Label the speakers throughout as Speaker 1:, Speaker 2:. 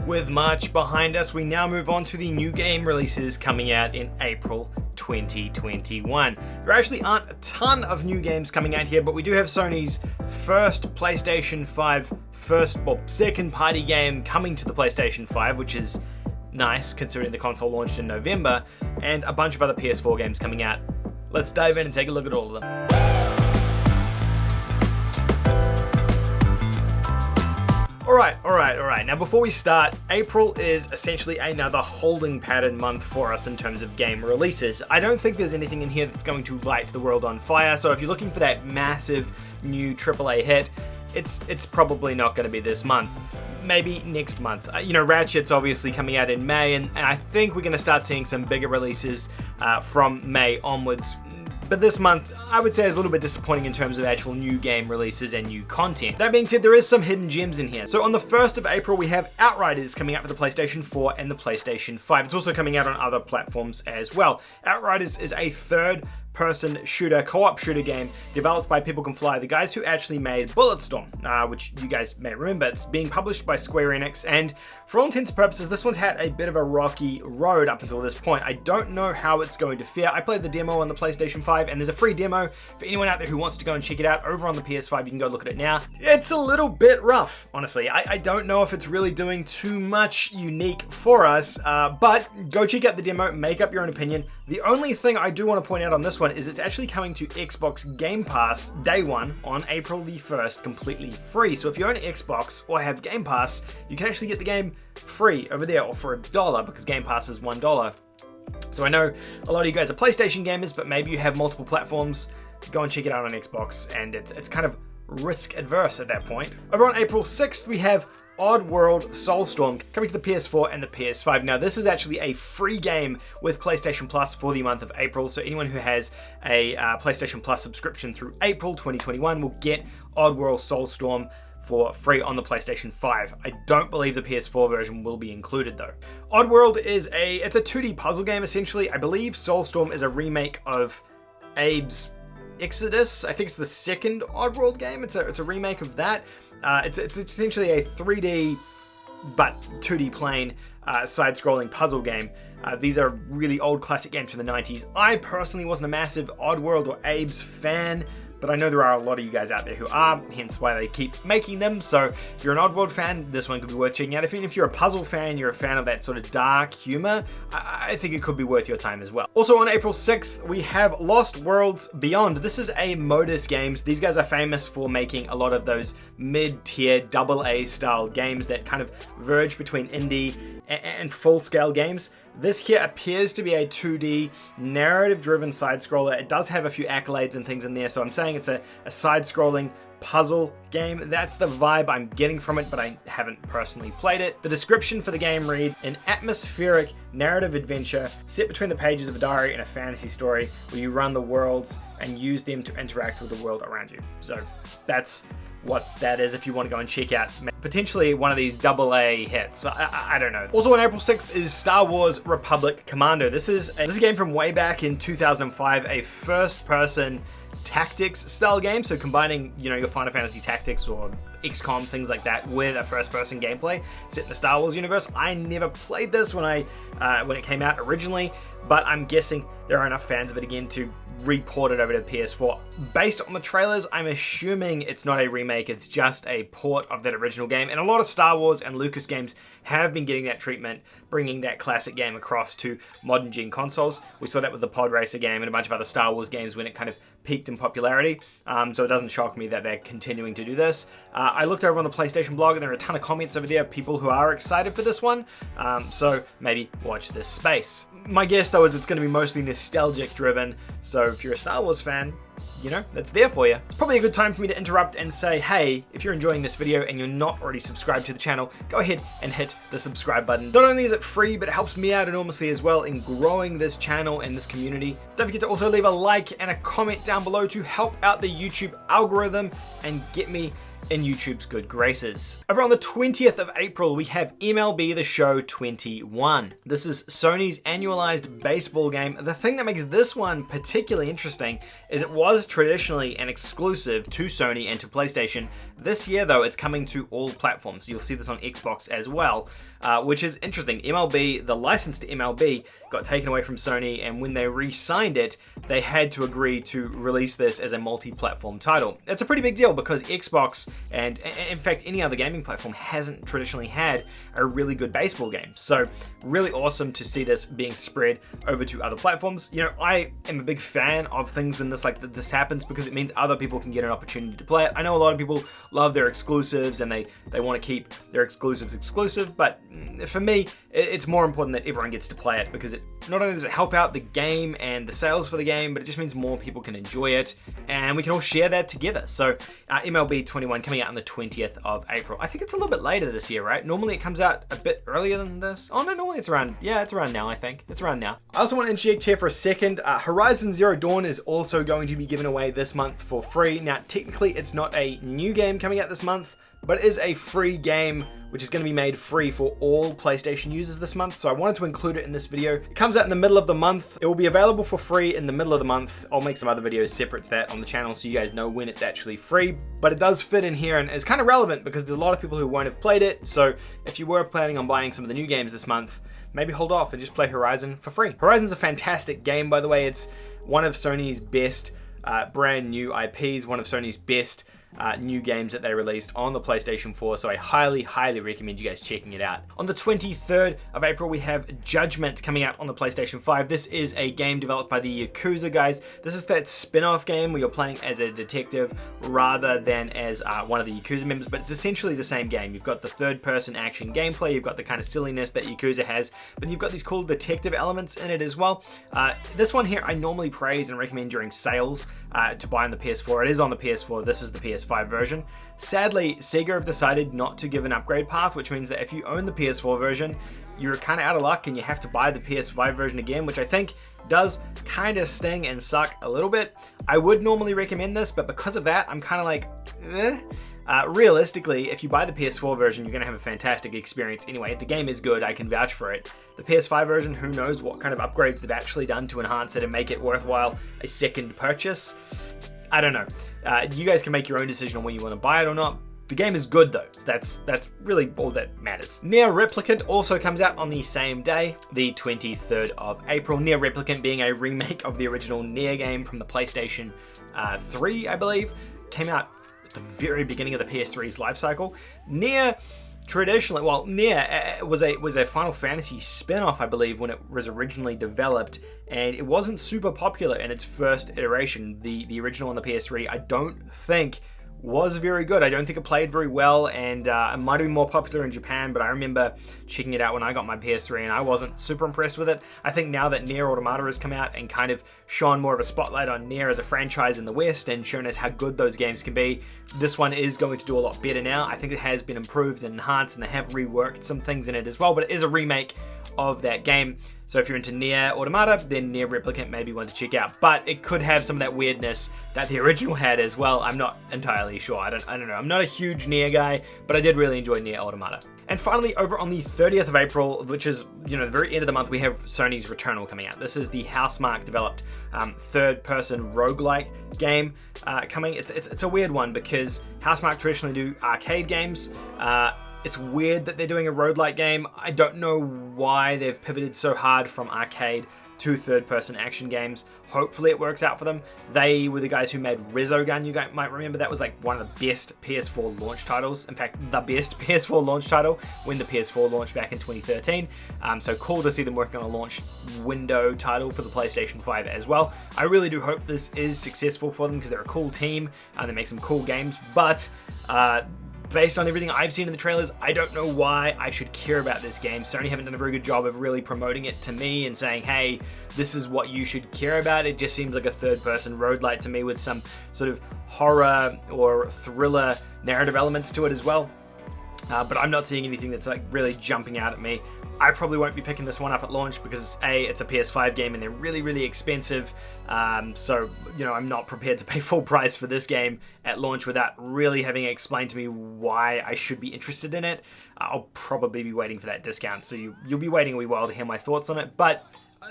Speaker 1: With March behind us, we now move on to the new game releases coming out in April 2021. There actually aren't a ton of new games coming out here, but we do have Sony's first PlayStation 5 second party game coming to the PlayStation 5, which is nice considering the console launched in November, and a bunch of other PS4 games coming out. Let's dive in and take a look at all of them. Alright. Now before we start, April is essentially another holding pattern month for us in terms of game releases. I don't think there's anything in here that's going to light the world on fire, so if you're looking for that massive new AAA hit, it's probably not going to be this month. Maybe next month. Ratchet's obviously coming out in May, and I think we're going to start seeing some bigger releases from May onwards. But this month, I would say, is a little bit disappointing in terms of actual new game releases and new content. That being said, there is some hidden gems in here. So on the 1st of April, we have Outriders coming out for the PlayStation 4 and the PlayStation 5. It's also coming out on other platforms as well. Outriders is a third-person shooter, co-op shooter game developed by People Can Fly, the guys who actually made Bulletstorm, which you guys may remember. It's being published by Square Enix, and for all intents and purposes, this one's had a bit of a rocky road up until this point. I don't know how it's going to fare. I played the demo on the PlayStation 5, and there's a free demo for anyone out there who wants to go and check it out over on the PS5. You can go look at it now. It's a little bit rough, honestly. I don't know if it's really doing too much unique for us, but go check out the demo, make up your own opinion. The only thing I do want to point out on this one is it's actually coming to Xbox Game Pass day one on April the 1st, completely free. So if you own an Xbox or have Game Pass, you can actually get the game free over there, or for $1, because Game Pass is $1. So I know a lot of you guys are PlayStation gamers, but maybe you have multiple platforms. Go and check it out on Xbox, and it's kind of risk adverse at that point. Over on April 6th, we have ODDWORLD SOULSTORM coming to the PS4 and the PS5. Now, this is actually a free game with PlayStation Plus for the month of April, so anyone who has a PlayStation Plus subscription through April 2021 will get ODDWORLD SOULSTORM for free on the PlayStation 5. I don't believe the PS4 version will be included though. ODDWORLD is a 2D puzzle game essentially. I believe SOULSTORM is a remake of Abe's Exodus. I think it's the second ODDWORLD game. It's a remake of that. It's essentially a 3D but 2D plane side-scrolling puzzle game. These are really old classic games from the 90s. I personally wasn't a massive ODDWORLD or Abe's fan, but I know there are a lot of you guys out there who are, hence why they keep making them. So if you're an ODDWORLD fan, this one could be worth checking out. If you're a puzzle fan, you're a fan of that sort of dark humor, I think it could be worth your time as well. Also on April 6th, we have Lost Worlds Beyond. This is a Modus Games. These guys are famous for making a lot of those mid-tier AA style games that kind of verge between indie and full-scale games. This here appears to be a 2D narrative-driven side-scroller. It does have a few accolades and things in there, so I'm saying it's a side-scrolling puzzle game. That's the vibe I'm getting from it, but I haven't personally played it. The description for the game reads: an atmospheric narrative adventure set between the pages of a diary and a fantasy story where you run the worlds and use them to interact with the world around you. So that's what that is if you want to go and check out potentially one of these AA hits. I don't know. Also on April 6th is Star Wars Republic Commando. This is a game from way back in 2005, a first-person tactics style game, so combining your Final Fantasy Tactics or XCOM, things like that, with a first-person gameplay set in the Star Wars universe. I never played this when it came out originally, but I'm guessing there are enough fans of it again to report it over to PS4. Based on the trailers, I'm assuming it's not a remake, it's just a port of that original game, and a lot of Star Wars and Lucas games have been getting that treatment, bringing that classic game across to modern gen consoles. We saw that with the Pod Racer game and a bunch of other Star Wars games when it kind of peaked in popularity, so it doesn't shock me that they're continuing to do this. I looked over on the PlayStation blog and there are a ton of comments over there of people who are excited for this one, so maybe watch this space. My guess though is it's going to be mostly nostalgic driven, so if you're a Star Wars fan, that's there for you. It's probably a good time for me to interrupt and say, hey, if you're enjoying this video and you're not already subscribed to the channel, go ahead and hit the subscribe button. Not only is it free, but it helps me out enormously as well in growing this channel and this community. Don't forget to also leave a like and a comment down below to help out the YouTube algorithm and get me in YouTube's good graces. Over on the 20th of April, we have MLB The Show 21. This is Sony's annualized baseball game. The thing that makes this one particularly interesting is it was traditionally an exclusive to Sony and to PlayStation. This year, though, it's coming to all platforms. You'll see this on Xbox as well. which is interesting. MLB, the license to MLB got taken away from Sony, and when they re-signed it, they had to agree to release this as a multi-platform title. It's a pretty big deal because Xbox, and in fact any other gaming platform, hasn't traditionally had a really good baseball game. So really awesome to see this being spread over to other platforms. You know, I am a big fan of things when this happens because it means other people can get an opportunity to play it. I know a lot of people love their exclusives and they want to keep their exclusives exclusive, but for me, it's more important that everyone gets to play it because it not only does it help out the game and the sales for the game, but it just means more people can enjoy it and we can all share that together. So MLB 21 coming out on the 20th of April. I think it's a little bit later this year, right? Normally it comes out a bit earlier than this. Oh no, normally it's around, yeah, it's around now, I think. It's around now. I also want to interject here for a second. Horizon Zero Dawn is also going to be given away this month for free. Now, technically it's not a new game coming out this month, but it is a free game which is going to be made free for all PlayStation users this month, so I wanted to include it in this video. It comes out in the middle of the month. It will be available for free in the middle of the month. I'll make some other videos separate to that on the channel so you guys know when it's actually free, but it does fit in here and is kind of relevant because there's a lot of people who won't have played it, so if you were planning on buying some of the new games this month, maybe hold off and just play Horizon for free. Horizon's a fantastic game, by the way. It's one of Sony's best brand new IPs, one of Sony's best new games that they released on the PlayStation 4, so I highly recommend you guys checking it out. On the 23rd of April, we have Judgment coming out on the PlayStation 5. This is a game developed by the Yakuza guys. This is that spin-off game where you're playing as a detective rather than as one of the Yakuza members, but it's essentially the same game. You've got the third-person action gameplay, you've got the kind of silliness that Yakuza has, but you've got these cool detective elements in it as well. This one here I normally praise and recommend during sales to buy on the PS4. It is on the PS4, this is the PS5 version. Sadly, Sega have decided not to give an upgrade path, which means that if you own the PS4 version, you're kind of out of luck and you have to buy the PS5 version again, which I think does kind of sting and suck a little bit. I would normally recommend this, but because of that, I'm kind of like, eh. Realistically, if you buy the PS4 version, you're going to have a fantastic experience anyway. The game is good, I can vouch for it. The PS5 version, who knows what kind of upgrades they've actually done to enhance it and make it worthwhile a second purchase. I don't know. You guys can make your own decision on whether you want to buy it or not. The game is good though. That's really all that matters. NIER Replicant also comes out on the same day, the 23rd of April. NIER Replicant being a remake of the original NIER game from the PlayStation 3, I believe. Came out at the very beginning of the PS3's life cycle. NIER traditionally, well, NIER was a Final Fantasy spin-off, I believe, when it was originally developed, and it wasn't super popular in its first iteration. The original on the PS3, I don't think was very good. I don't think it played very well, and it might have been more popular in Japan, but I remember checking it out when I got my PS3 and I wasn't super impressed with it. I think now that NIER Automata has come out and kind of shone more of a spotlight on NIER as a franchise in the West and shown us how good those games can be, this one is going to do a lot better now. I think it has been improved and enhanced, and they have reworked some things in it as well, but it is a remake of that game. So if you're into NIER Automata, then NIER Replicant may be one to check out. But it could have some of that weirdness that the original had as well. I'm not entirely sure. I don't know. I'm not a huge NIER guy, but I did really enjoy NIER Automata. And finally, over on the 30th of April, which is, you know, the very end of the month, we have Sony's Returnal coming out. This is the Housemarque developed third-person roguelike game coming. It's a weird one because Housemarque traditionally do arcade games. It's weird that they're doing a roguelike game. I don't know why they've pivoted so hard from arcade to third-person action games. Hopefully it works out for them. They were the guys who made Resogun, you guys might remember. That was like one of the best PS4 launch titles. In fact, the best PS4 launch title when the PS4 launched back in 2013. So cool to see them working on a launch window title for the PlayStation 5 as well. I really do hope this is successful for them because they're a cool team and they make some cool games, but based on everything I've seen in the trailers, I don't know why I should care about this game. Sony haven't done a very good job of really promoting it to me and saying, hey, this is what you should care about. It just seems like a third-person roguelike to me with some sort of horror or thriller narrative elements to it as well. But I'm not seeing anything that's like really jumping out at me. I probably won't be picking this one up at launch because it's a PS5 game and they're really expensive. So, you know, I'm not prepared to pay full price for this game at launch without really having it explained to me why I should be interested in it. I'll probably be waiting for that discount, so you'll be waiting a wee while to hear my thoughts on it. But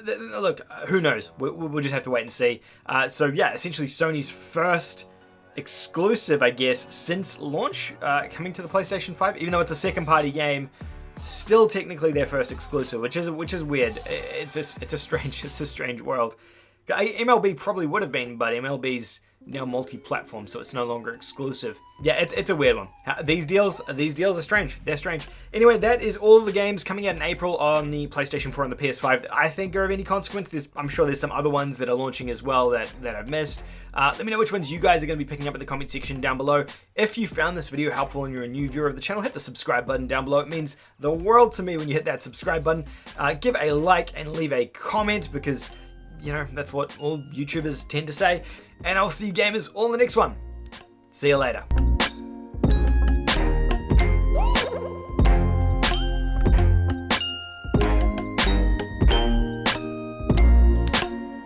Speaker 1: look, who knows? We'll just have to wait and see. So yeah, essentially Sony's first exclusive, I guess, since launch, coming to the PlayStation 5. Even though it's a second-party game, still technically their first exclusive, which is weird. It's a strange world. MLB probably would have been, but MLB's now multi-platform, so it's no longer exclusive. Yeah, it's a weird one. These deals are strange. They're strange. Anyway, that is all of the games coming out in April on the PlayStation 4 and the PS5 that I think are of any consequence. I'm sure there's some other ones that are launching as well that I've missed. Let me know which ones you guys are going to be picking up in the comment section down below. If you found this video helpful and you're a new viewer of the channel, hit the subscribe button down below. It means the world to me when you hit that subscribe button. Give a like and leave a comment, because you know, that's what all YouTubers tend to say. And I'll see you gamers all in the next one. See you later.